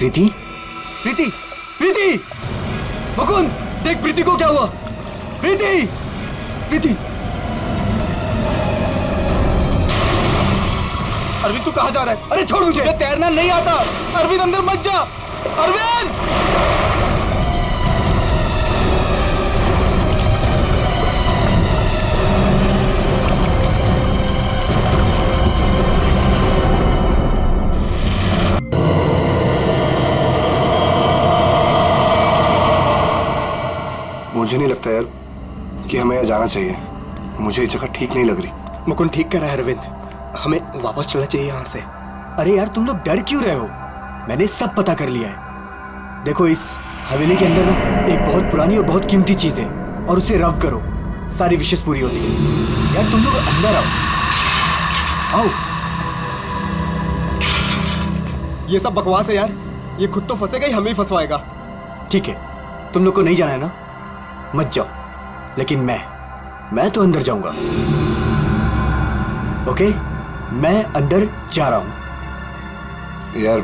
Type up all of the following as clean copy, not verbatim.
प्रीति, प्रीति, प्रीति, मुकुंद, देख प्रीति को क्या हुआ। प्रीति, प्रीति। अरविंद तू कहाँ जा रहा है? अरे छोड़ मुझे तैरना नहीं आता। अरविंद अंदर मत जा। अरविंद! मुझे नहीं लगता यार कि हमें यहाँ जाना चाहिए। मुझे ये जगह ठीक नहीं लग रही। मुकुंद ठीक कर रहा है अरविंद, हमें वापस चलना चाहिए यहाँ से। अरे यार तुम लोग डर क्यों रहे हो? मैंने सब पता कर लिया है। देखो इस हवेली के अंदर ना एक बहुत पुरानी और बहुत कीमती चीज है और उसे रव करो, सारी विशेष पूरी होती है। यार तुम लोग अंदर आओ। आओ। ये सब बकवास है यार, ये खुद तो फंसेगा ही हमें ही फंसवाएगा। ठीक है, तुम लोग को नहीं जाना है ना, मत जाओ, लेकिन मैं तो अंदर जाऊंगा। ओके, मैं अंदर जा रहा हूं। यार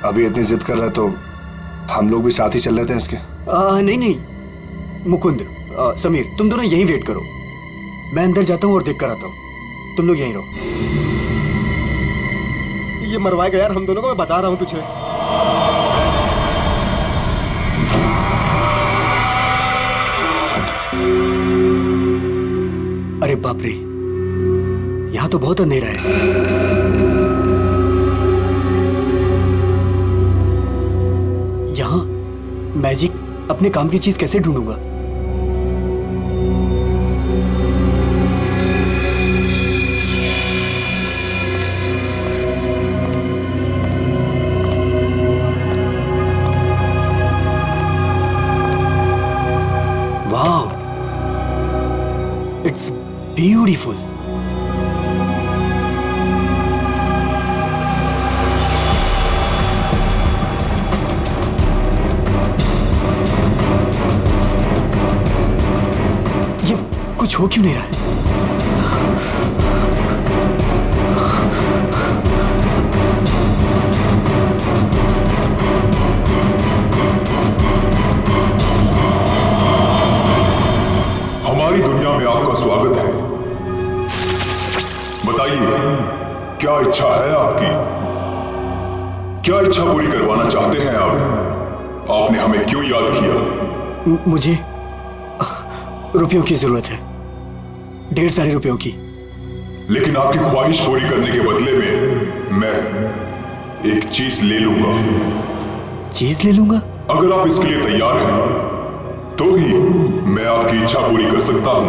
अभी इतनी जिद कर रहा है तो हम लोग भी साथ ही चल लेते हैं इसके। नहीं नहीं मुकुंद, समीर, तुम दोनों यहीं वेट करो। मैं अंदर जाता हूं और देख कर आता हूं। तुम लोग यहीं रहो। ये मरवाएगा यार हम दोनों को, मैं बता रहा हूं तुझे। अरे बाप रे, यहां तो बहुत अंधेरा है। यहां मैजिक अपने काम की चीज कैसे ढूंढूंगा? वाह, इट्स ब्यूटीफुल। ये कुछ हो क्यों नहीं रहा है? हमारी दुनिया में आपका स्वागत है। बताइए, क्या इच्छा है आपकी? क्या इच्छा पूरी करवाना चाहते हैं आप? आपने हमें क्यों याद किया? मुझे रुपयों की जरूरत है, ढेर सारे रुपयों की। लेकिन आपकी ख्वाहिश पूरी करने के बदले में मैं एक चीज ले लूंगा। चीज ले लूंगा? अगर आप इसके लिए तैयार हैं तो ही मैं आपकी इच्छा पूरी कर सकता हूं।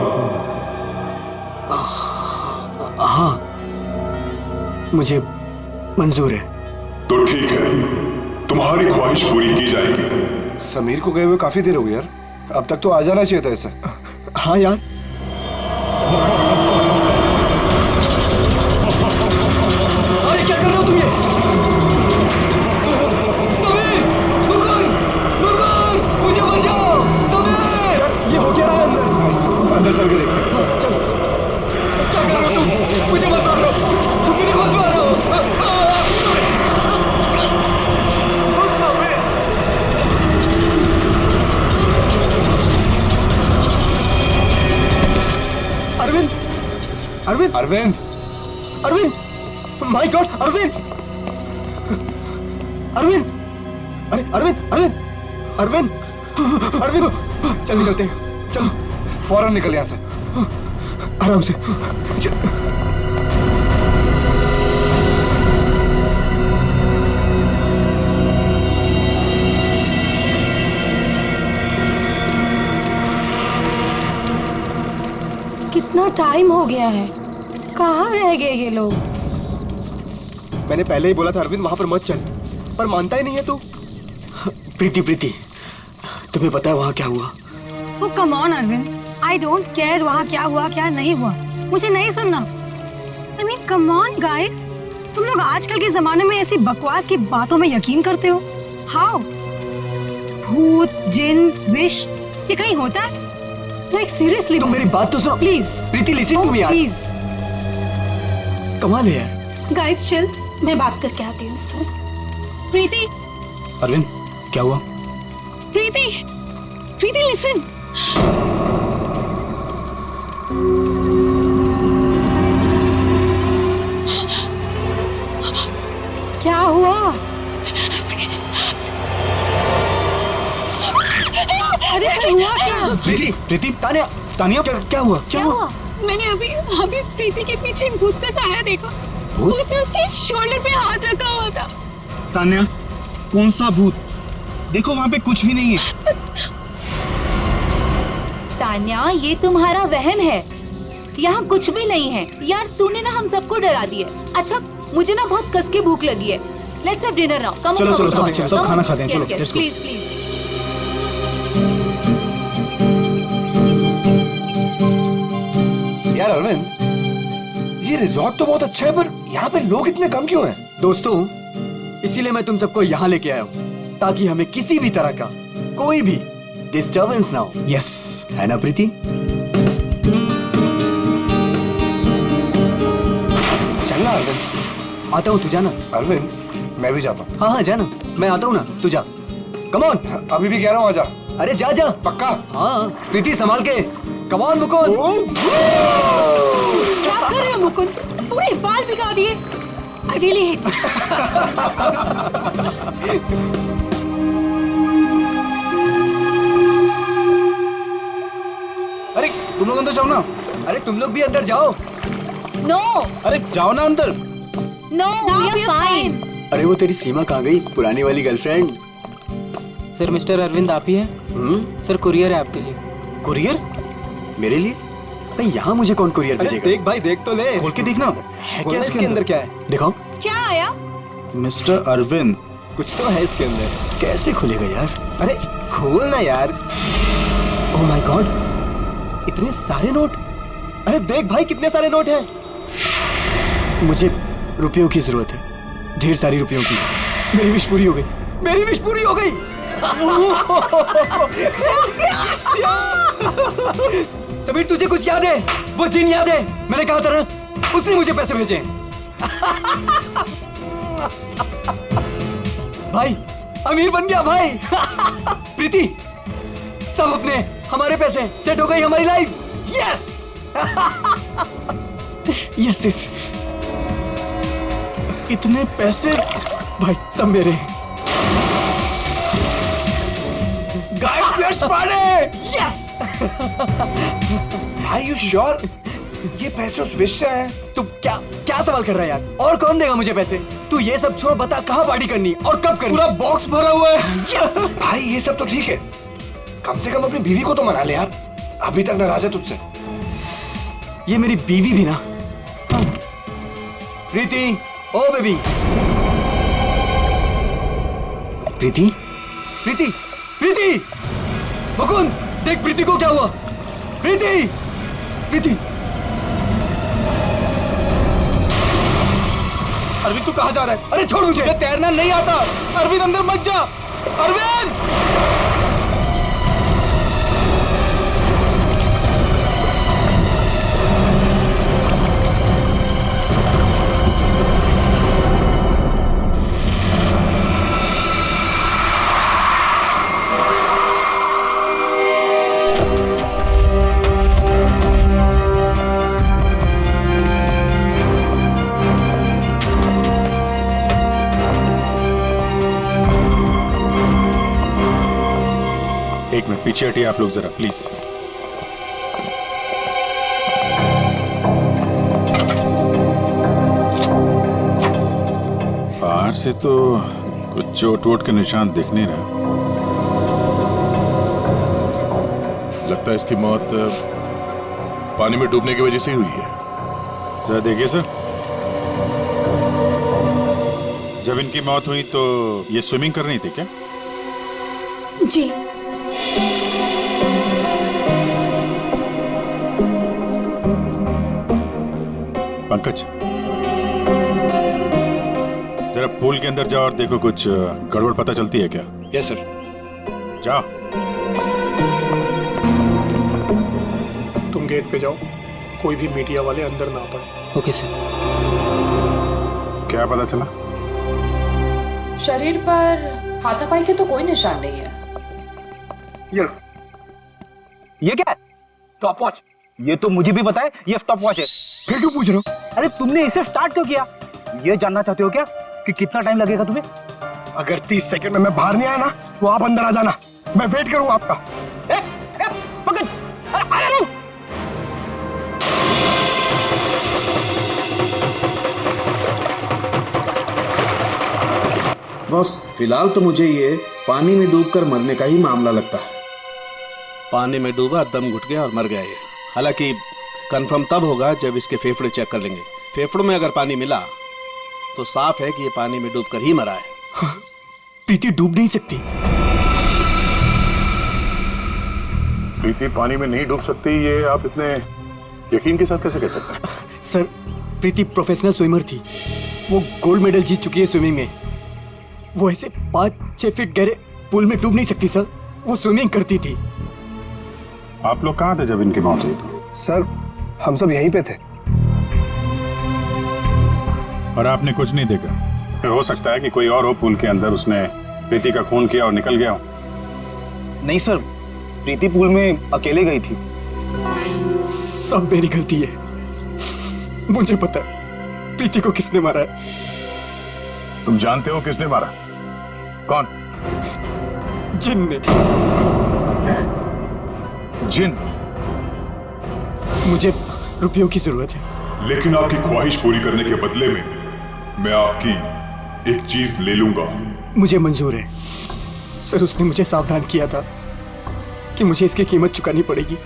हाँ, मुझे मंजूर है। तो ठीक है, तुम्हारी ख्वाहिश पूरी की जाएगी। समीर को गए हुए काफी देर हो गई यार, अब तक तो आ जाना चाहिए था ऐसा। हाँ यार, अरे क्या कर रहे हो तुम? ये समीर, मुकुंद, मुकुंद, मुझे बचाओ। समीर, ये हो क्या रहा है अंदर? अंदर चल के देखते हैं। चल। क्या कर रहे हो तुम? मुझे मत मारो, मुझे मत मारो। अरविंद, अरविंद, अरविंद, अरविंद, माय गॉड, अरविंद, अरविंद, अरे अरविंद, अरविंद, अरविंद, अरविंद, चल निकलते हैं, चलो फौरन निकल यहाँ से। आराम से। कितना टाइम हो गया है, कहाँ रह गए ये लोग? मैंने पहले ही बोला था अरविंद वहां पर मत चल, पर मानता ही नहीं है तू। प्रीति, प्रीति, तुम्हें पता है वहां क्या हुआ? वो come on Arvind, I don't care वहाँ क्या हुआ क्या नहीं हुआ, मुझे नहीं सुनना। I mean come on guys, तुम लोग आजकल के जमाने में ऐसी बकवास की बातों में यकीन करते हो? हाउ? भूत, जिन, विश, ये कहीं होता है? लाइक सीरियसली तुम मेरी बात तो सुनो please. Preeti, listen to me यार। प्लीज कमाल है यार। गाइस चिल, मैं बात करके आती हूँ उससे। प्रीति, अरविंद क्या हुआ? प्रीति, प्रीति लिसन। क्या हुआ? अरे हुआ क्या? प्रीति, प्रीति, तानिया, तानिया क्या हुआ? क्या हुआ? मैंने अभी प्रीति के पीछे एक भूत का साया देखा। उसने उसके शोल्डर पे हाथ रखा हुआ था। तानिया, कौन सा भूत? देखो वहाँ पे कुछ भी नहीं है। तान्या, ये तुम्हारा वहम है, यहाँ कुछ भी नहीं है। यार तूने ना हम सबको डरा दिया। अच्छा, मुझे ना बहुत कस के भूख लगी है। Let's have dinner now. Come चलो, सब खाना खाते हैं। चलो, let's go. Please please. यार अरविंद, ये रिजॉर्ट तो बहुत अच्छा है, पर यहाँ पे लोग इतने कम क्यों हैं? दोस्तों, इसीलिए मैं तुम सबको यहाँ लेके आया हूँ, ताकि हमें किसी भी तरह का कोई भी डिस्टर्बेंस ना हो। यस, है ना प्रीति? चलना अरविंद। आता हूँ, तू जाना। अरविंद, मैं भी जाता हूँ। हाँ हाँ जाना, मैं आता हूँ ना, तू जा। Come on. अभी भी कह रहा हूँ, आजा। अरे जा जा। पक्का? हाँ, प्रीति संभाल के। Come on Mukund. क्या कर रहे हो मुकुंद? पूरे बाल बिगा दिए। I really hate you. अरे तुम लोग अंदर जाओ ना। अरे तुम लोग भी अंदर जाओ। नो अरे जाओ ना अंदर। No, we are fine. अरे वो तेरी सीमा कहाँ गई, पुरानी वाली गर्लफ्रेंड? सर, मिस्टर अरविंद आप ही हैं? सर, कुरियर है आपके लिए। कुरियर? मेरे लिए? नहीं, यहाँ मुझे कौन कुरियर भेजेगा? देख भाई, देख तो ले। खोल के देखना है क्या इसके अंदर? क्या है? दिखाओ। क्या आया? मिस्टर अरविंद, कुछ तो है इसके अंदर। कैसे खुलेगा यार? अरे खोल ना यार। ओह माय गॉड, इतने सारे नोट। अरे देख भाई, कितने सारे नोट हैं। मुझे रुपयों की जरूरत है, ढेर सारी रुपयों की। मेरी विश पूरी हो गई, मेरी विश पूरी हो गई। समीर, तुझे कुछ याद है? वो जिन याद है? मैंने कहा था ना, उसने मुझे पैसे भेजे। भाई, अमीर बन गया भाई। प्रीति, सब अपने हमारे पैसे, सेट हो गई हमारी लाइफ। Yes yes yes. इतने पैसे भाई, सब मेरे। Guys, let's party. यस। भाई यू श्योर ये पैसे उस विश से आए? तू क्या क्या सवाल कर रहा है यार? और कौन देगा मुझे पैसे? तू ये सब छोड़, बता कहाँ पार्टी करनी और कब करनी? पूरा बॉक्स भरा हुआ है। यस। भाई ये सब तो ठीक है, कम से कम अपनी बीवी को तो मना ले यार, अभी तक नाराज है तुझसे। ये मेरी बीवी भी ना। प्रीति, ओ बेबी। प्रीति, प्रीति, प्रीति। मुकुंद, देख प्रीति को क्या हुआ। प्रीति, प्रीति। अरविंद तू कहाँ जा रहा है? अरे छोड़ मुझे। तुझे तैरना नहीं आता। अरविंद अंदर मत जा। अरविंद! एक मिनट पीछे हटिए आप लोग जरा प्लीज। बाहर से तो कुछ चोट वोट के निशान दिख नहीं रहा। लगता है इसकी मौत पानी में डूबने की वजह से ही हुई है। जरा देखिए सर, जब इनकी मौत हुई तो ये स्विमिंग कर रही थी क्या? जी। पंकज, जरा पूल के अंदर जाओ और देखो कुछ गड़बड़ पता चलती है क्या? Yes sir. जाओ। तुम गेट पे जाओ, कोई भी मीडिया वाले अंदर ना पड़े। Okay sir. क्या पता चला? शरीर पर हाथापाई के तो कोई निशान नहीं है। ये लो। ये क्या है? Stop watch. ये तो मुझे भी पता है ये स्टॉप वॉच है। फिर क्यों पूछ रहे हो? अरे तुमने इसे स्टार्ट क्यों किया? ये जानना चाहते हो क्या कि कितना टाइम लगेगा तुम्हें? अगर 30 सेकंड में मैं बाहर नहीं आया ना तो आप अंदर आ जाना, मैं वेट करूंगा आपका। पकड़, अरे रुक। बस फिलहाल तो मुझे ये पानी में डूबकर मरने का ही मामला लगता है। पानी में डूबा, दम घुट गया और मर गया ये। हालांकि कंफर्म तब होगा जब इसके फेफड़े चेक कर लेंगे। फेफड़ों में अगर पानी मिला तो साफ है कि ये पानी में डूबकर ही मरा है। प्रीति डूब नहीं सकती। प्रीति पानी में नहीं डूब सकती, ये आप इतने यकीन के साथ कैसे कह सकते हैं? सर, प्रीति प्रोफेशनल स्विमर थी। वो गोल्ड मेडल जीत चुकी है स्विमिंग में। वो ऐसे 5-6 फीट गहरे पूल में डूब नहीं सकती सर। वो स्विमिंग करती थी। आप लोग कहाँ थे जब इनकी मौत हुई? सर, हम सब यहीं पे थे। और आपने कुछ नहीं देखा? फिर हो सकता है कि कोई और हो पूल के अंदर, उसने प्रीति का खून किया और निकल गया हो। नहीं सर, प्रीति पूल में अकेले गई थी। सब मेरी गलती है। मुझे पता है प्रीति को किसने मारा है। तुम जानते हो किसने मारा? कौन? जिन ने। जिन? मुझे रुपयों की जरूरत है। लेकिन आपकी ख्वाहिश पूरी करने के बदले में मैं आपकी एक चीज ले लूंगा। मुझे मंजूर है सर। उसने मुझे सावधान किया था कि मुझे इसकी कीमत चुकानी पड़ेगी।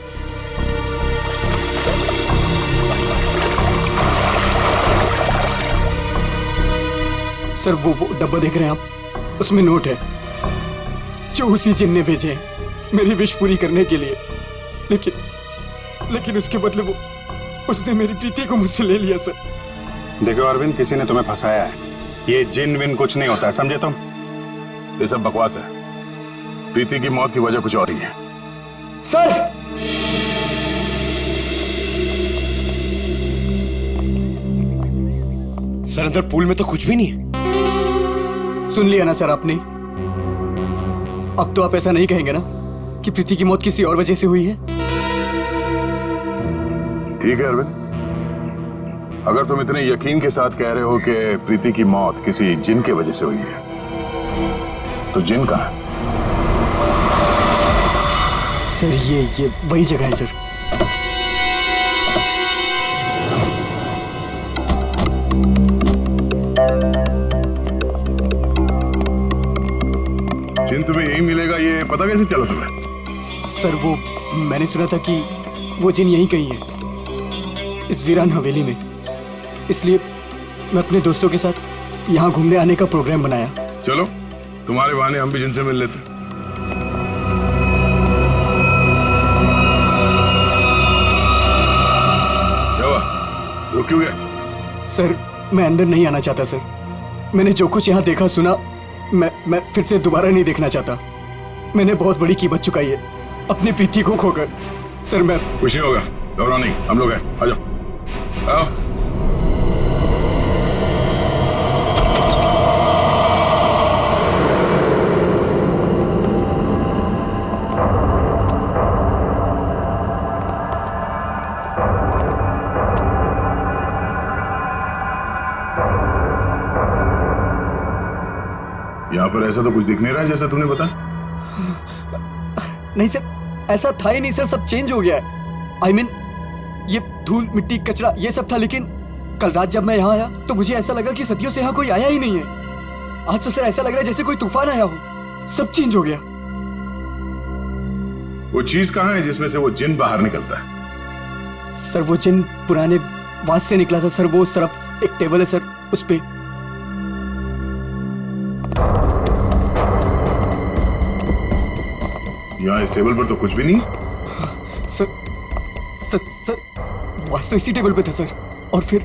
सर, वो डब्बा देख रहे हैं आप, उसमें नोट है जो उसी जिन ने भेजे हैं मेरी विश पूरी करने के लिए। लेकिन उसके बदले उसने मेरी प्रीति को मुझसे ले लिया सर। देखो अरविंद, किसी ने तुम्हें फंसाया है। ये जिन विन कुछ नहीं होता है, समझे तुम? ये सब बकवास है। प्रीति की मौत की वजह कुछ और ही है। सर, सर अंदर पूल में तो कुछ भी नहीं है। सुन लिया ना सर आपने? अब तो आप ऐसा नहीं कहेंगे ना कि प्रीति की मौत किसी और वजह से हुई है? ठीक है अरविंद, अगर तुम इतने यकीन के साथ कह रहे हो कि प्रीति की मौत किसी जिन के वजह से हुई है, तो जिन कहाँ है? सर, ये वही जगह है सर। जिन तुम्हें यही मिलेगा, ये पता कैसे चला तुम्हें? सर, वो मैंने सुना था कि वो जिन यहीं कहीं है, इस वीरान हवेली में। इसलिए मैं अपने दोस्तों के साथ यहाँ घूमने आने का प्रोग्राम बनाया। चलो, तुम्हारे बहाने हम भी जिनसे मिल लेते। क्या हुआ? रुक क्यों गए? सर, मैं अंदर नहीं आना चाहता सर। मैंने जो कुछ यहाँ देखा सुना, मैं फिर से दोबारा नहीं देखना चाहता। मैंने बहुत बड़ी कीमत चुकाई है अपनी प्रीति को खोकर। सर, मैं खुशी होगा, घबराओ नहीं, हम लोग हैं। आ जाओ, आओ। यहाँ पर ऐसा तो कुछ दिख नहीं रहा है जैसा तुमने बताया। नहीं सर, ऐसा था ही नहीं सर। सब चेंज हो गया है। I mean, ये धूल मिट्टी कचरा ये सब था, लेकिन कल रात जब मैं यहाँ आया तो मुझे ऐसा लगा कि सदियों से यहाँ कोई आया ही नहीं है। आज तो सर ऐसा लग रहा है जैसे कोई तूफान आया हो। सब चेंज हो गया। वो चीज कहाँ है जिसमें से वो जिन बाहर निकलता है? सर, वो जिन पुराने वास से निकला था सर। वो उस तरफ एक टेबल है सर, उस पे। यहाँ इस टेबल पर तो कुछ भी नहीं। सर, वास तो इसी टेबल पे था सर। और फिर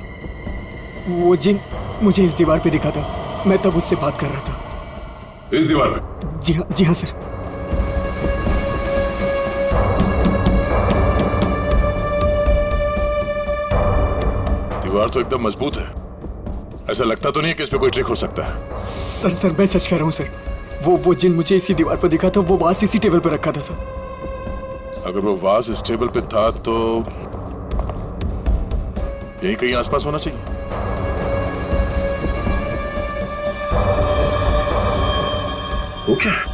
वो जिन मुझे इस दीवार पे दिखा था। मैं तब उससे बात कर रहा था। इस दीवार पे? जी हाँ सर। दीवार तो एकदम मजबूत है। ऐसा लगता तो नहीं है कि इस पे कोई ट्रिक हो सकता है। सर, मैं सच कह रहा हूँ सर। वो जिन मुझे इसी दीवार पर दिखा था वो वास इसी टेबल पर रखा था सर। अगर वो वास इस टेबल पे था तो यही कहीं आसपास होना चाहिए। वो क्या है?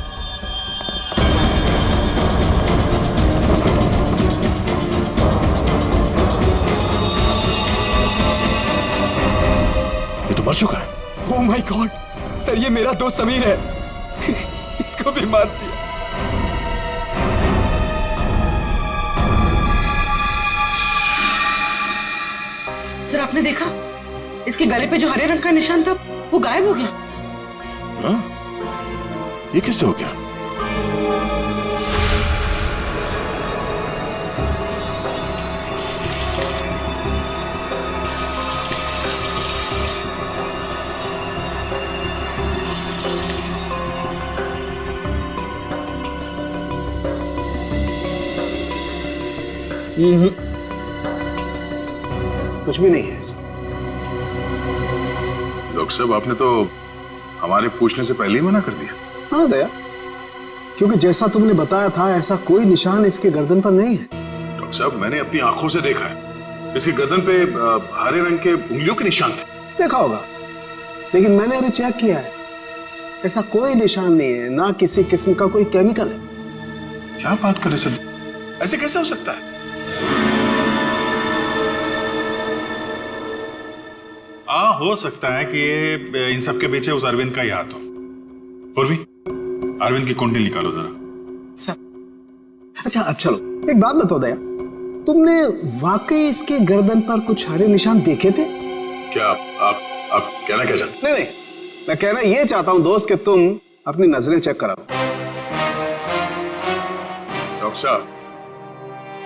ये तो मर चुका है। ओह माय गॉड सर, ये मेरा दोस्त समीर है। इसको भी मार दिया। सर आपने देखा इसके गले पे जो हरे रंग का निशान था वो गायब हो गया। हाँ? ये कैसे हो गया? कुछ भी नहीं है। डॉक्टर साहब आपने तो हमारे पूछने से पहले ही मना कर दिया। हाँ दया, क्योंकि जैसा तुमने बताया था ऐसा कोई निशान इसके गर्दन पर नहीं है। डॉक्टर साहब मैंने अपनी आंखों से देखा है, इसके गर्दन पे हरे रंग के उंगलियों के निशान थे। देखा होगा, लेकिन मैंने अभी चेक किया है, ऐसा कोई निशान नहीं है, ना किसी किस्म का कोई केमिकल है। क्या बात कर रहे सर, ऐसे कैसे हो सकता है? हो सकता है कि ये इन सब के पीछे उस अरविंद का ही हाथ हो। पूर्वी, अरविंद की कुंडली निकालो जरा। अच्छा अब चलो एक बात बताओ दया, तुमने वाकई इसके गर्दन पर कुछ हरे निशान देखे थे? क्या आप कहना क्या चाहते? नहीं, मैं कहना ये चाहता हूं दोस्त कि तुम अपनी नजरें चेक करा लो। डॉक्टर साहब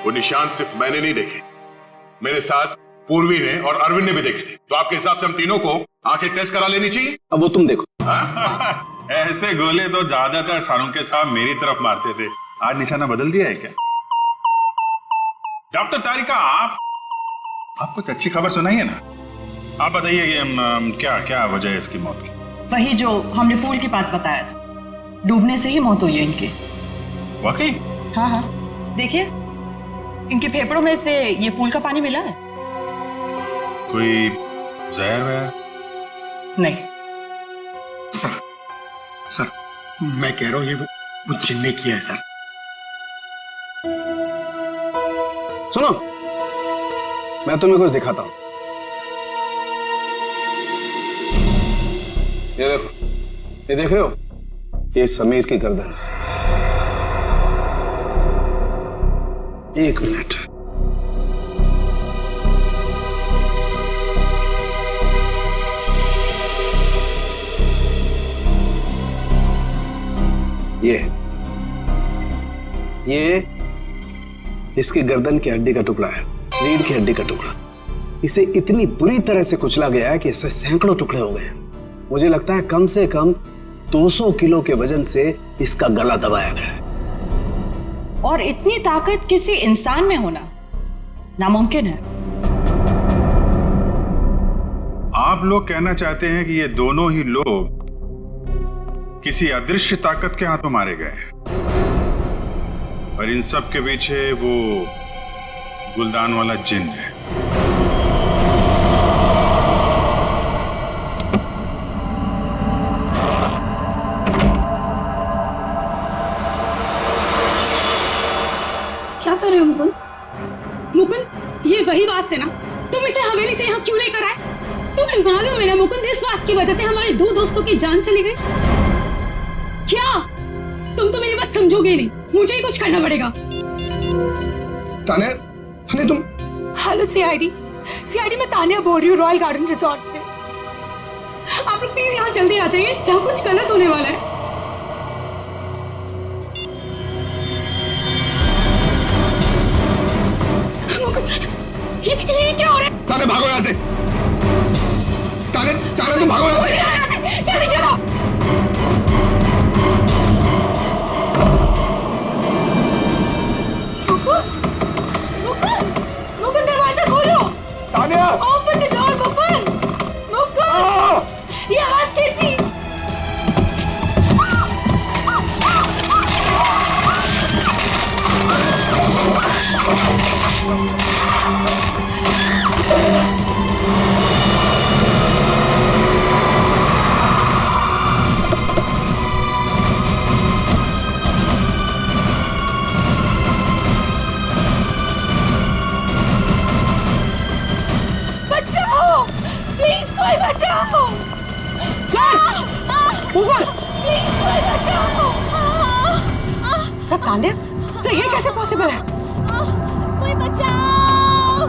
वो निशान सिर्फ मैंने नहीं देखे, मेरे साथ पूर्वी ने और अरविंद ने भी देखे थे। तो आपके हिसाब से हम तीनों को आंखें टेस्ट करा लेनी चाहिए। अब वो तुम देखो। ऐसे गोले तो ज्यादातर शाहरुख के साहब मेरी तरफ मारते थे, आज निशाना बदल दिया है क्या? डॉक्टर तारिका आप कुछ अच्छी खबर सुनाइए ना। आप बताइए क्या क्या वजह है इसकी मौत की? वही जो हमने पूल के पास बताया था, डूबने से ही मौत हुई है इनकी। वाकई? हाँ, देखिए इनके फेफड़ों में से ये पूल का पानी मिला है। कोई जहर वहर? नहीं सर मैं कह रहा हूं ये वो जिन ने किया है सर। सुनो, मैं तुम्हें कुछ दिखाता हूं। ये देखो, ये देख रहे हो, ये समीर की गर्दन। एक मिनट, ये इसकी गर्दन की हड्डी का टुकड़ा है, रीढ़ की हड्डी का टुकड़ा। इसे इतनी बुरी तरह से कुचला गया है कि इससे सैकड़ों टुकड़े हो गए। मुझे लगता है कम से कम 200 किलो के वजन से इसका गला दबाया गया है। और इतनी ताकत किसी इंसान में होना नामुमकिन है। आप लोग कहना चाहते हैं कि ये दोनों ही लोग किसी अदृश्य ताकत के हाथों मारे गए, और इन सब के पीछे वो गुलदान वाला जिन है। क्या कर रहे हो मुकुंद? मुकुंद, ये वही बात से ना तुम इसे हवेली से यहाँ क्यों लेकर आए? तुम्हें मालूम है ना मुकुंद, इस बात की वजह से हमारे 2 दोस्तों की जान चली गई। क्या तुम तो मेरी बात समझोगे नहीं, मुझे ही कुछ करना पड़ेगा। तान्या, तुम? हेलो सीआईडी मैं तान्या बोल रही हूँ, रॉयल गार्डन रिजॉर्ट से। आप लोग प्लीज यहाँ जल्दी आ जाइए, यहाँ कुछ गलत होने वाला है। ये क्या हो रहा है? तान्या भागो यहाँ से। तान्या तुम भागो यहाँ से। जल्दी चलो। मुकुंद दरवाजा खोलो। Tanya open the door Mukund. ये आवाज कैसी? ऊपर सर तान्या सर ये कैसे पॉसिबल है? कोई बचाओ!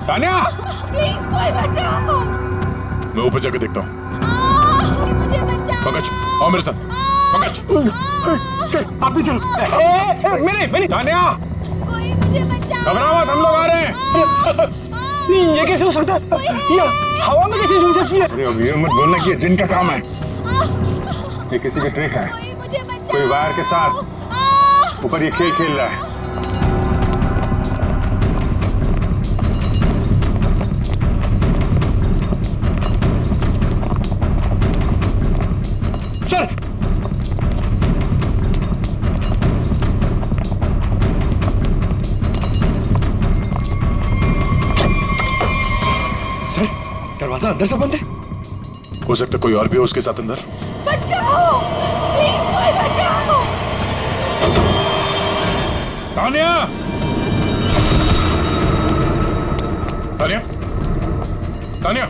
तान्या प्लीज कोई बचाओ! मैं ऊपर जाकर देखता हूँ। मुझे बचाओ! पंकज आओ मेरे साथ। पंकज सर आप भी चलो। मेरी तान्या कोई मुझे बचाओ! घबराओ मत, हम लोग आ रहे हैं। ये कैसे हो सकता है? ये हवा में कैसे झूल सकती है? अरे अब ये मत बोलना कि ये जिन का काम है। ये किसी की ट्रिक है। कोई वायर के साथ ऊपर ये खेल खेल रहा है। सर सर दरवाजा अंदर से बंद है। हो सकता है कोई और भी हो उसके साथ अंदर। बचाओ! प्लीज कोई बचाओ! तान्या तान्या तान्या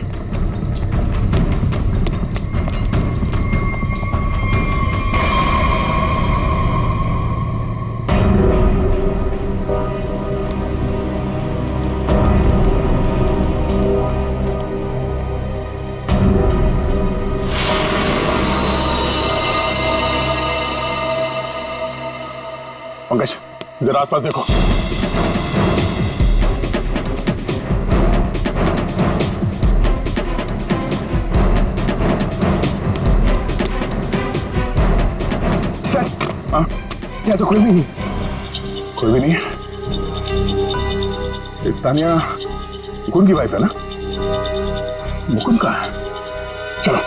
पंकज जरा आसपास देखो। सर यहाँ तो कोई भी नहीं। कोई भी नहीं है। एक तान्या मुकुंद की वाइफ है ना? मुकुंद कहाँ है? चलो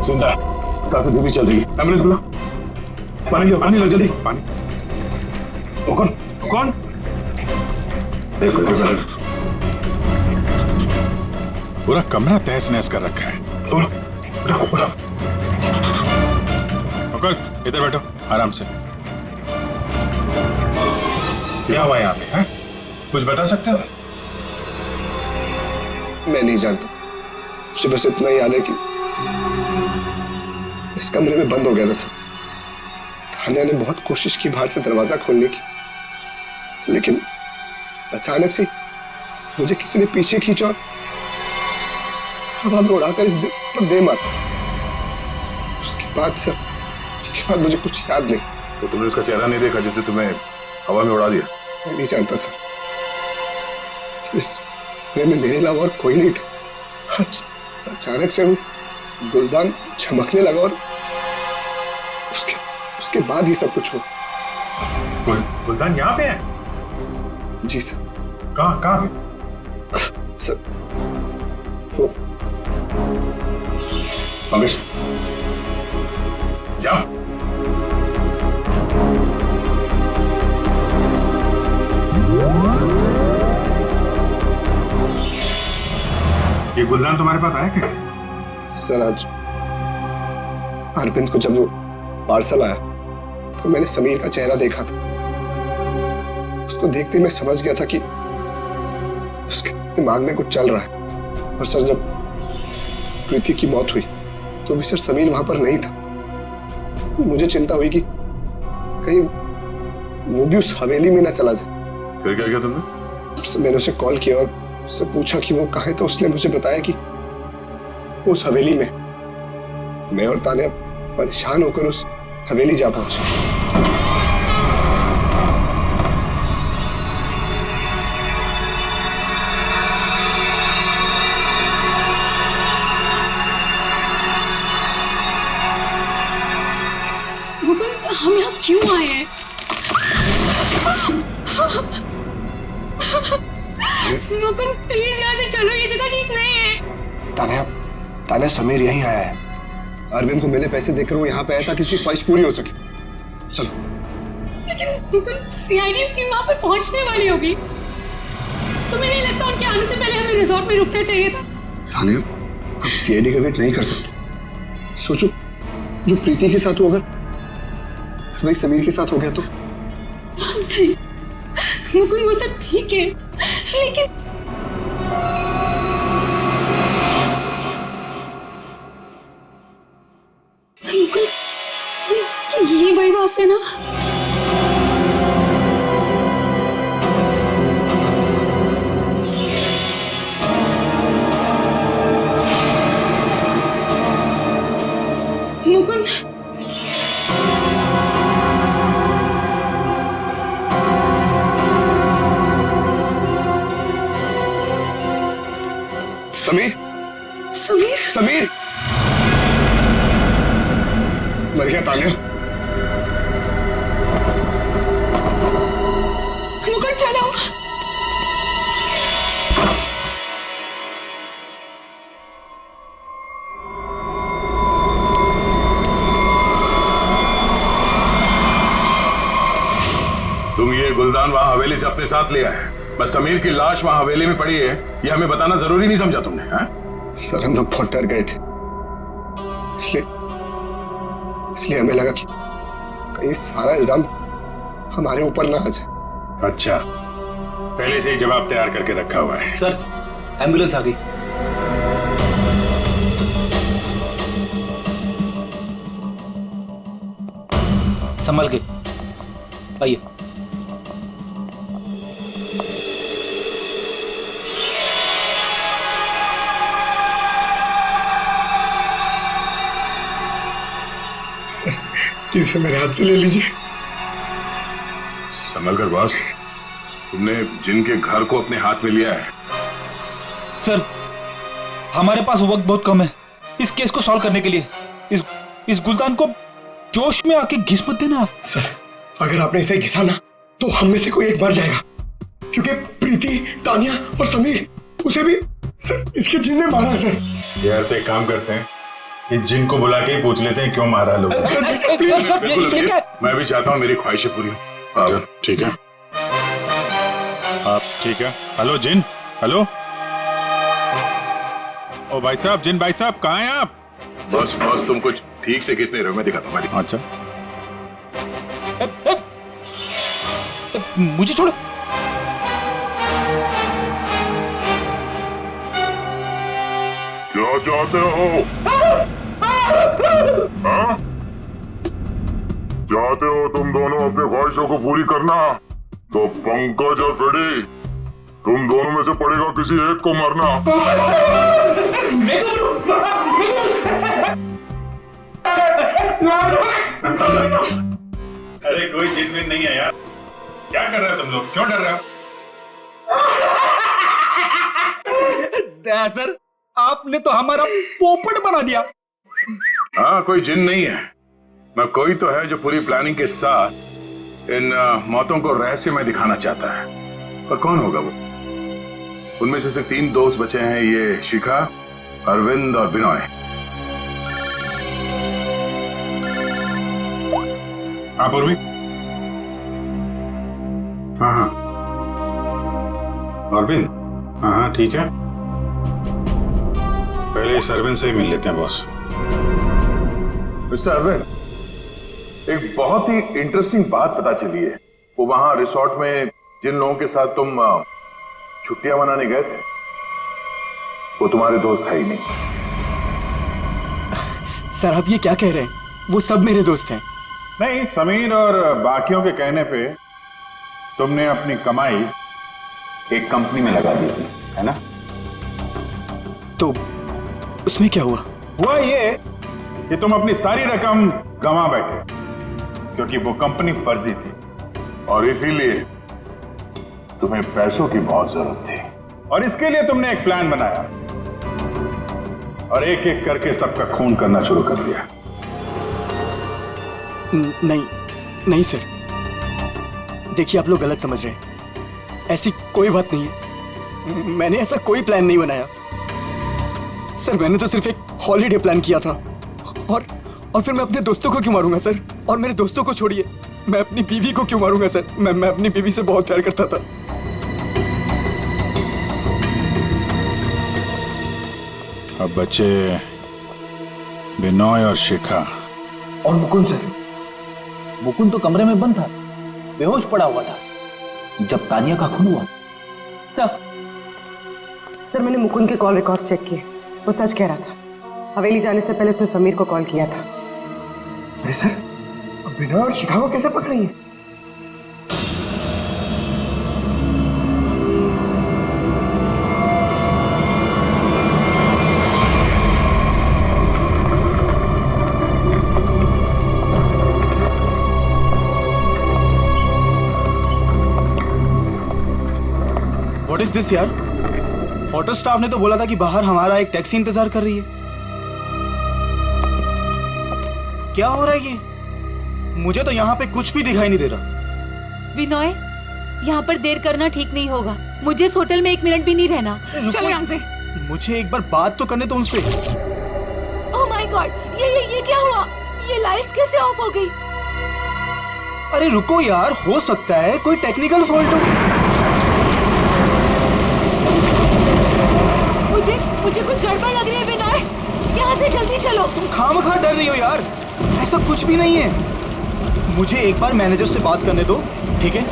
जिंदा है, सांसें धीमी चल रही है। एम्बुलेंस बुला। पानी लो जल्दी। पानी। वो कौन? कौन? पूरा कमरा तहस नहस कर रखा है। अंकल इधर बैठो आराम से। क्या हुआ यहाँ पे? हैं? कुछ बता सकते हो? मैं नहीं जानता, मुझे बस इतना याद है कि इस कमरे में बंद हो गया था सर। तान्या ने बहुत कोशिश की बाहर से दरवाजा खोलने की, लेकिन अचानक से मुझे किसी ने पीछे खींचा और हवा में उड़ाकर इस दिल पर दे मारा। उसके बाद मुझे कुछ याद नहीं। तो तुमने उसका चेहरा नहीं देखा जिसे तुम्हें हवा में उड़ा दिया? मैं नहीं जानता सर, इस कमरे में मेरे अलावा और कोई नहीं था। अचानक से वो गुलदान चमकने लगा और उसके बाद ही सब कुछ हुआ। गुलदान यहाँ पे है? जी सर। कहाँ पे? सर वो पंकज जाओ। ये गुलदान तुम्हारे पास आया कैसे? सर आज अरविंद को जब वो पार्सल आया तो मैंने समीर का चेहरा देखा था। उसको देखते मैं समझ गया था कि उसके दिमाग में कुछ चल रहा है। और सर जब प्रीति की मौत हुई तो भी सर समीर वहां पर नहीं था। मुझे चिंता हुई कि कहीं वो भी उस हवेली में ना चला जाए। फिर क्या किया तुमने? मैंने उसे कॉल किया और उससे पूछा कि वो कहाँ है, तो उसने मुझे बताया कि उस हवेली में। मैं और तान्या परेशान होकर उस हवेली जा पहुंचे। मुकुंद हम यहाँ क्यों आए हैं? मुकुंद प्लीज यहाँ से चलो, ये जगह ठीक नहीं है। तान्या समीर यहीं आया है। अरविंद को मैंने पैसे देकर वो यहाँ पे आया ताकि उसकी ख्वाहिश पूरी हो सके। चलो। लेकिन मुकुंद सीआईडी टीम वहाँ पे पहुँचने वाली होगी, तुम्हें नहीं लगता उनके आने से पहले हमें रिजॉर्ट में रुकना चाहिए था? तान्या हम सीआईडी का वेट नहीं कर सकते। सोचो जो प्रीति के साथ हुआ अगर वही समीर के साथ हो गया तो? नहीं, मुकुंद वो सब ठीक है, लेकिन मुकुंद ये वही बात है ना? मुकुंद समीर समीर समीर मर गया तान्या। मुकुंद चलो। तुम ये गुलदान वहां हवेली से अपने साथ लिया है, बस समीर की लाश वहां हवेली में पड़ी है ये हमें बताना जरूरी नहीं समझा तुमने? हाँ? सर हम लोग बहुत डर गए थे, इसलिए हमें लगा कि कहीं सारा इल्जाम हमारे ऊपर ना आ जाए। अच्छा, पहले से ही जवाब तैयार करके रखा हुआ है। सर एम्बुलेंस आ गई। संभल के आइए। इसे मेरे हाथ से ले लीजिए। संभल कर बॉस, तुमने जिनके घर को अपने हाथ में लिया है। सर हमारे पास वक्त बहुत कम है इस केस को सॉल्व करने के लिए। इस गुलदान को जोश में आके घिस मत देना। सर अगर आपने इसे घिसा ना तो हम में से कोई एक मर जाएगा, क्योंकि प्रीति, तानिया और समीर उसे भी सर इसके जिन ने मारा है। सर यार तो एक काम करते हैं, इस जिन को बुला के ही पूछ लेते हैं क्यों मारा लोग। मैं भी चाहता हूँ मेरी ख्वाहिशें पूरी हो। ठीक है आप ठीक है। हेलो जिन, हेलो। ओ भाई साहब, जिन भाई साहब कहाँ हैं आप? बस बस तुम कुछ ठीक से किस नहीं रहे हो, मैं दिखाता हूँ। अच्छा मुझे छोड़ो। क्या चाहते हो? हाँ? चाहते हो तुम दोनों अपनी ख्वाहिशों को पूरी करना, तो पंकज और फ्रेडी तुम दोनों में से पड़ेगा किसी एक को मरना। अरे कोई जिन में नहीं है यार, क्या कर रहे हो तुम लोग, क्यों डर रहे हो? सर आपने तो हमारा पोपट बना दिया। हाँ कोई जिन नहीं है, मैं कोई तो है जो पूरी प्लानिंग के साथ इन मौतों को रहस्य में दिखाना चाहता है। पर कौन होगा वो? उनमें से सिर्फ 3 दोस्त बचे हैं, ये शिखा, अरविंद और बिनॉय। हाँ पूर्वी। हाँ हाँ अरविंद, हाँ हाँ ठीक है। पहले इस अरविंद से ही मिल लेते हैं बॉस। मिस्टर अरविंद, एक बहुत ही इंटरेस्टिंग बात पता चली है। वो वहां रिसोर्ट में जिन लोगों के साथ तुम छुट्टियां मनाने गए थे, वो तुम्हारे दोस्त है ही नहीं। सर आप ये क्या कह रहे हैं? वो सब मेरे दोस्त हैं। नहीं, समीर और बाकियों के कहने पे तुमने अपनी कमाई एक कंपनी में लगा दी थी, है ना? तो उसमें क्या हुआ? हुआ ये कि तुम अपनी सारी रकम गंवा बैठे, क्योंकि वो कंपनी फर्जी थी और इसीलिए तुम्हें पैसों की बहुत जरूरत थी। और इसके लिए तुमने एक प्लान बनाया और एक एक करके सबका खून करना शुरू कर दिया। नहीं सर, देखिए आप लोग गलत समझ रहे हैं। ऐसी कोई बात नहीं है, मैंने ऐसा कोई प्लान नहीं बनाया। सर मैंने तो सिर्फ एक हॉलीडे प्लान किया था और फिर मैं अपने दोस्तों को क्यों मारूंगा सर? और मेरे दोस्तों को छोड़िए, मैं अपनी बीवी को क्यों मारूंगा सर? मैं अपनी बीवी से बहुत प्यार करता था। अब बच्चे बिनॉय और शिखा और मुकुंद सर। मुकुंद तो कमरे में बंद था, बेहोश पड़ा हुआ था। जब तानिया का खून हुआ? सर मैंने मुकुंद के कॉल रिकॉर्ड्स चेक किए, वो सच कह रहा था। हवेली जाने से पहले उसने समीर को कॉल किया था। अरे सर, अब बिना और शिकागो कैसे पकड़ी है? व्हाट इज दिस यार? होटल स्टाफ ने तो बोला था कि बाहर हमारा एक टैक्सी इंतजार कर रही है। क्या हो रहा है ये? मुझे तो यहाँ पे कुछ भी दिखाई नहीं दे रहा। विनय, यहाँ पर देर करना ठीक नहीं होगा। मुझे इस होटल में 1 मिनट भी नहीं रहना। चलो यहाँ से। मुझे एक बार बात तो करने दो उनसे। ओह माय गॉड, ये क्या हुआ? ये लाइट्स कैसे ऑफ हो गई? अरे रुको यार, हो सकता है कोई टेक्निकल फॉल्ट हो। मुझे कुछ गड़बड़ लग रही है विनय, यहाँ से जल्दी चलो। तुम खामखा डर रही हो यार, ऐसा कुछ भी नहीं है। मुझे एक बार मैनेजर से बात करने दो, ठीक है?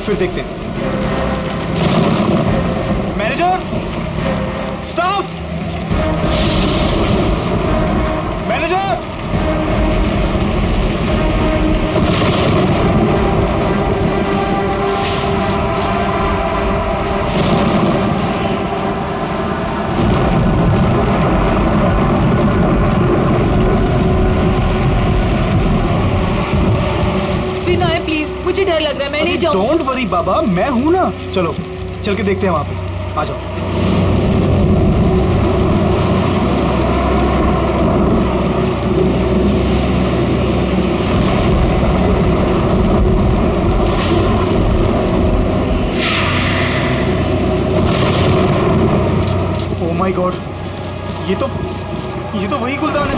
फिर देखते हैं। Manager, staff, manager. मुझे डर लग रहा है, मैं नहीं जाऊंगी। डोंट वरी बाबा, मैं हूं ना। चलो चल के देखते हैं वहां पे। आ जाओ। ओह माय गॉड, ये तो वही गुलदान है।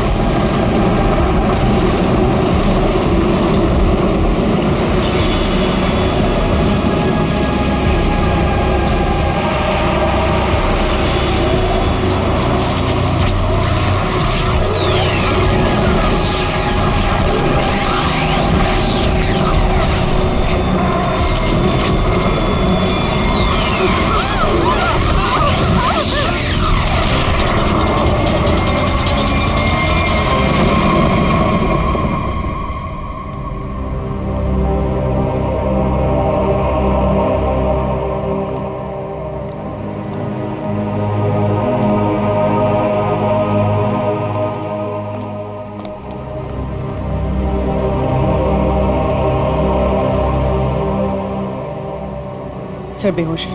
सर बेहोश है।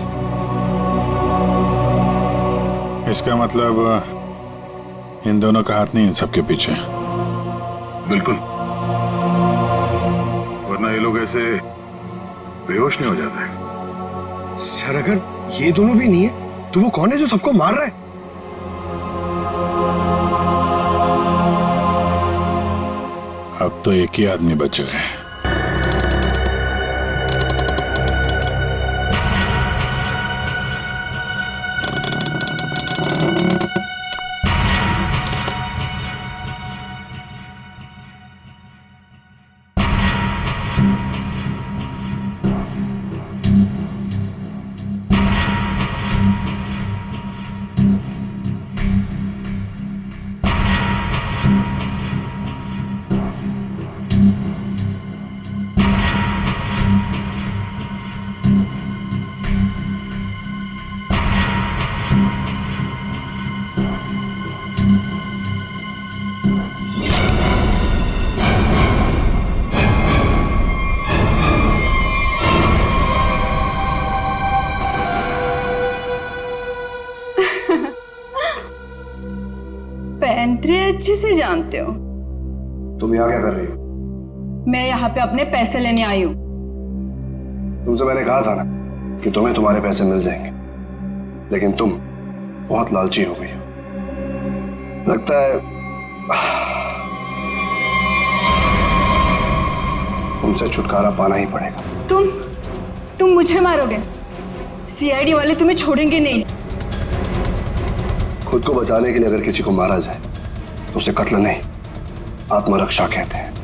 इसका मतलब इन दोनों का हाथ नहीं इन सबके पीछे। बिल्कुल, वरना ये लोग ऐसे बेहोश नहीं हो जाते। सर अगर ये दोनों भी नहीं है तो वो कौन है जो सबको मार रहा है? अब तो एक ही आदमी बचा है। पैंतरे अच्छे से जानते हो। तुम यहाँ क्या कर रही हो? मैं यहाँ पे अपने पैसे लेने आई हूँ। तुमसे मैंने कहा था ना कि तुम्हें तुम्हारे पैसे मिल जाएंगे, लेकिन तुम बहुत लालची हो गई हो। लगता है तुमसे छुटकारा पाना ही पड़ेगा। तुम मुझे मारोगे? सीआईडी वाले तुम्हें छोड़ेंगे नहीं। खुद को बचाने के लिए अगर किसी को मारा जाए तो उसे कत्ल नहीं, आत्मरक्षा कहते हैं।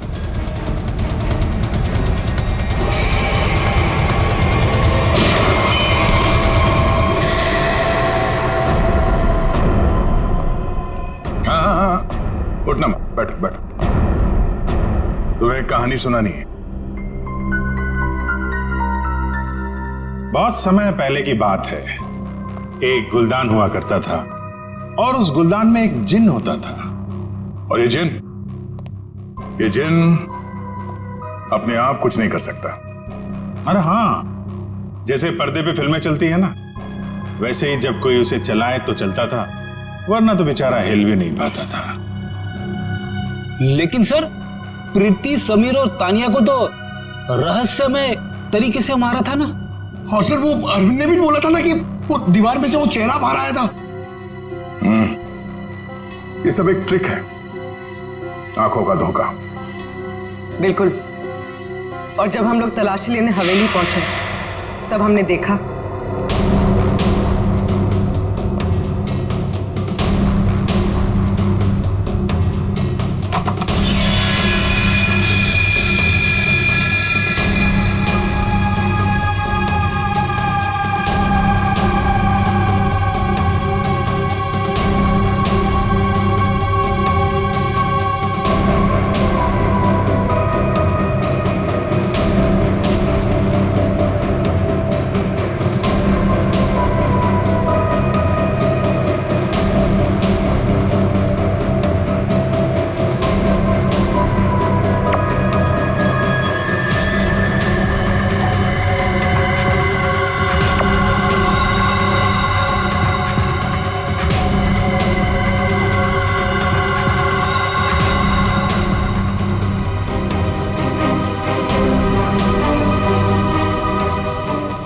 बैठो बैठो। तुम्हें एक कहानी सुनानी है। बहुत समय पहले की बात है। एक गुलदान हुआ करता था और उस गुलदान में एक जिन होता था। और ये जिन अपने आप कुछ नहीं कर सकता। अरे हाँ, जैसे पर्दे पे फिल्में चलती है ना, वैसे ही जब कोई उसे चलाए तो चलता था, वरना तो बेचारा हिल भी नहीं पाता था। लेकिन सर, प्रीति, समीर और तानिया को तो रहस्यमय तरीके से मारा था ना। और सर, वो अरविंद ने भी बोला था ना कि वो दीवार में से वो चेहरा बाहर आया था। ये सब एक ट्रिक है, आंखों का धोखा। बिल्कुल। और जब हम लोग तलाशी लेने हवेली पहुंचे तब हमने देखा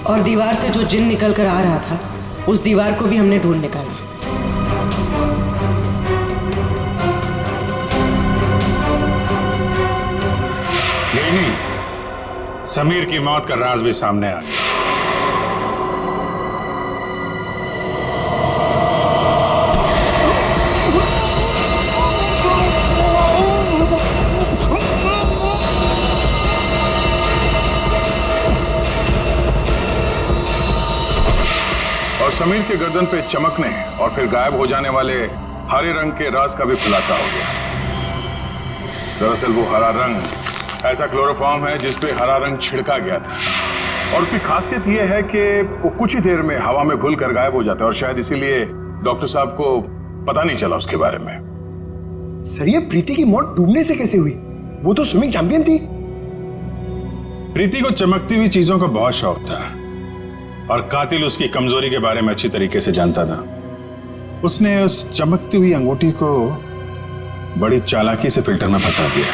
और दीवार से जो जिन निकल कर आ रहा था, उस दीवार को भी हमने ढूंढ निकाला। नहीं, समीर की मौत का राज भी सामने आ गया। और समीर के गर्दन पे चमकने और फिर गायब हो जाने वाले हरे रंग के राज का भी खुलासा हो गया। दरअसल वो हरा रंग ऐसा क्लोरोफॉर्म है जिस पे हरा रंग छिड़का गया था, और उसकी खासियत यह है कि वो कुछ ही देर में हवा में घुलकर गायब हो जाता है, और शायद इसीलिए डॉक्टर साहब को पता नहीं चला उसके बारे में। सर, ये प्रीति की मौत डूबने से कैसे हुई? वो तो स्विमिंग चैंपियन थी। प्रीति को चमकती हुई चीजों का बहुत शौक था और कातिल उसकी कमजोरी के बारे में अच्छी तरीके से जानता था। उसने उस चमकती हुई अंगूठी को बड़ी चालाकी से फिल्टर में फंसा दिया।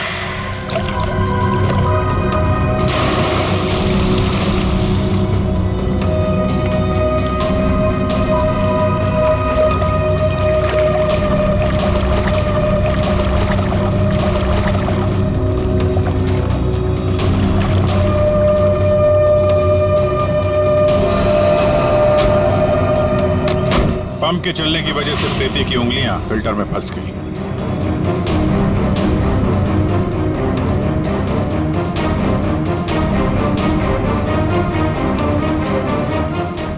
पंप के चलने की वजह से प्रीति की उंगलियां फिल्टर में फंस गई।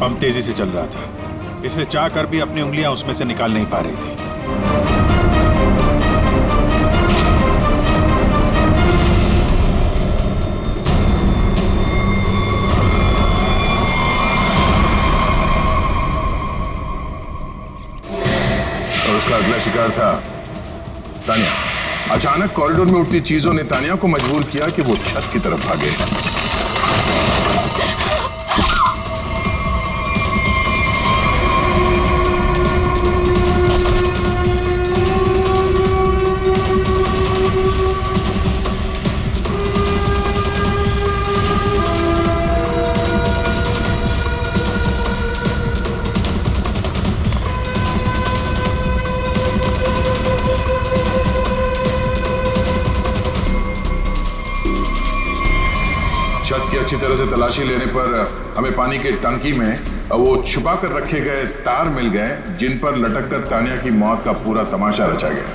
पंप तेजी से चल रहा था, इसलिए चाहकर भी अपनी उंगलियां उसमें से निकाल नहीं पा रही थी। उसका अगला शिकार था तानिया। अचानक कॉरिडोर में उठती चीजों ने तानिया को मजबूर किया कि वो छत की तरफ भागे। छत की अच्छी तरह से तलाशी लेने पर हमें पानी के टंकी में वो छुपा कर रखे गए तार मिल गए, जिन पर लटक कर तानिया की मौत का पूरा तमाशा रचा गया।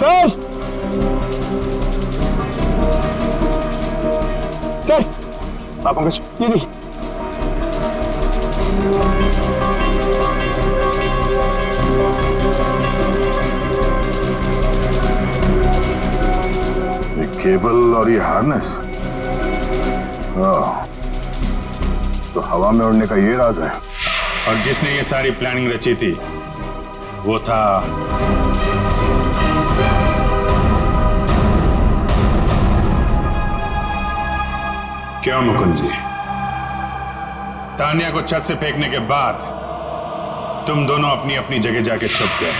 सर, सर, आप पंकज, ये नहीं। केबल और ये हार्नेस, तो हवा में उड़ने का ये राज है। और जिसने ये सारी प्लानिंग रची थी वो था क्यों मुकुंद जी? तान्या को छत से फेंकने के बाद तुम दोनों अपनी अपनी जगह जाके छुप गए।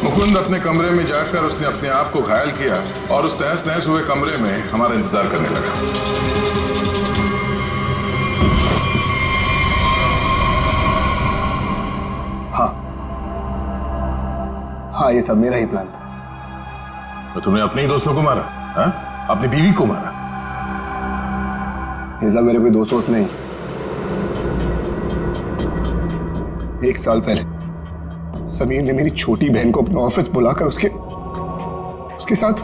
मुकुंद अपने कमरे में जाकर उसने अपने आप को घायल किया और उस तहस नहस हुए कमरे में हमारा इंतजार करने लगा। हाँ, ये सब मेरा ही प्लान था। तो तुमने अपने ही दोस्तों को मारा? हाँ? अपनी बीवी को मारा? ये सब मेरे कोई दोस्त नहीं। 1 साल पहले समीर ने मेरी छोटी बहन को अपने ऑफिस बुलाकर उसके साथ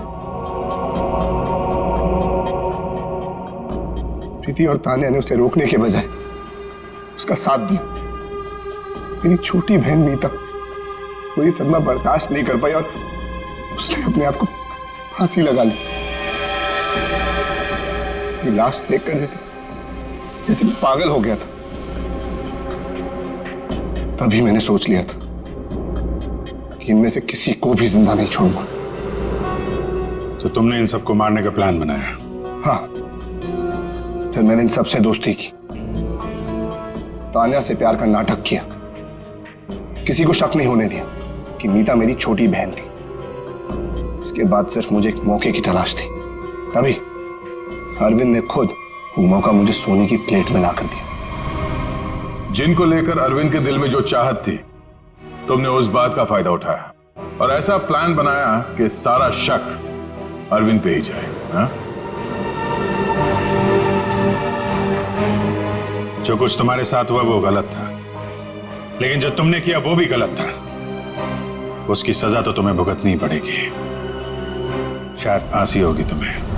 प्रीति और तान्या ने उसे रोकने के बजाय उसका साथ दिया। मेरी छोटी बहन मीता वो ये सदमा बर्दाश्त नहीं कर पाई और उसने अपने आप को फांसी लगा ली। उसकी लाश देखकर जैसे पागल हो गया था। तभी मैंने सोच लिया था कि इनमें से किसी को भी जिंदा नहीं छोड़ूंगा। तो तुमने इन सबको मारने का प्लान बनाया? हाँ, फिर मैंने इन सबसे दोस्ती की, तान्या से प्यार का नाटक किया, किसी को शक नहीं होने दिया कि मीता मेरी छोटी बहन थी। उसके बाद सिर्फ मुझे एक मौके की तलाश थी। तभी अरविंद ने खुद वो मौका मुझे सोने की प्लेट में लाकर दिया। जिनको लेकर अरविंद के दिल में जो चाहत थी, तुमने उस बात का फायदा उठाया और ऐसा प्लान बनाया कि सारा शक अरविंद पे ही जाए। हाँ? जो कुछ तुम्हारे साथ हुआ वो गलत था, लेकिन जो तुमने किया वो भी गलत था। उसकी सजा तो तुम्हें भुगतनी पड़ेगी। शायद फांसी होगी तुम्हें।